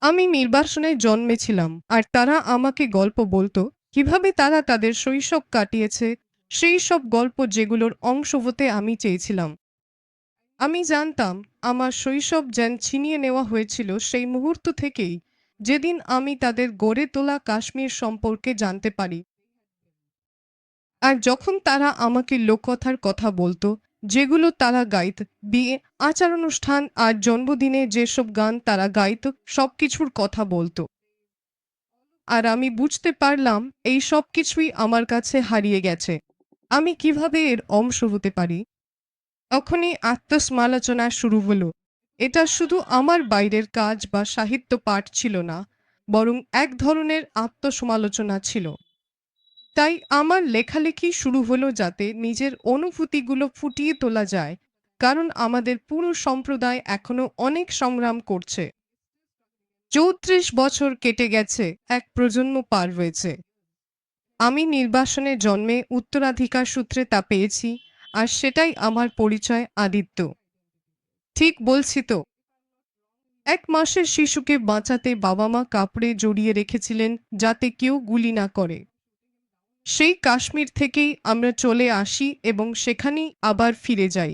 আমি নির্বাসনে জন্মেছিলাম আর তারা আমাকে গল্প বলতো কিভাবে তারা তাদের শৈশব কাটিয়েছে, সেই সব গল্প যেগুলোর অংশ হতে আমি চেয়েছিলাম। আমি জানতাম আমার শৈশব যেন ছিনিয়ে নেওয়া হয়েছিল সেই মুহূর্ত থেকেই, যেদিন আমি তাদের গড়ে তোলা কাশ্মীর সম্পর্কে জানতে পারি। আর যখন তারা আমাকে লোককথার কথা বলতো, যেগুলো তারা গাইত, বিয়ে, আচার অনুষ্ঠান আর জন্মদিনে যেসব গান তারা গাইত, সবকিছুর কথা বলতো। আর আমি বুঝতে পারলাম এই সব কিছুই আমার কাছে হারিয়ে গেছে। আমি কিভাবে এর অংশ হতে পারি? তখনই আত্মসমালোচনা শুরু হলো। এটা শুধু আমার বাইরের কাজ বা সাহিত্য পাঠ ছিল না, বরং এক ধরনের আত্মসমালোচনা ছিল। তাই আমার লেখালেখি শুরু হলো যাতে নিজের অনুভূতিগুলো ফুটিয়ে তোলা যায়, কারণ আমাদের পুরো সম্প্রদায় এখনো অনেক সংগ্রাম করছে। ৩৪ বছর কেটে গেছে, এক প্রজন্ম পার হয়েছে। আমি নির্বাসনে জন্মে উত্তরাধিকার সূত্রে তা পেয়েছি, আর সেটাই আমার পরিচয়, আদিত্য। ঠিক বলছি তো? ১ মাসের শিশুকে বাঁচাতে বাবা মা কাপড়ে জড়িয়ে রেখেছিলেন যাতে কেউ গুলি না করে। সেই কাশ্মীর থেকেই আমরা চলে আসি এবং সেখানেই আবার ফিরে যাই।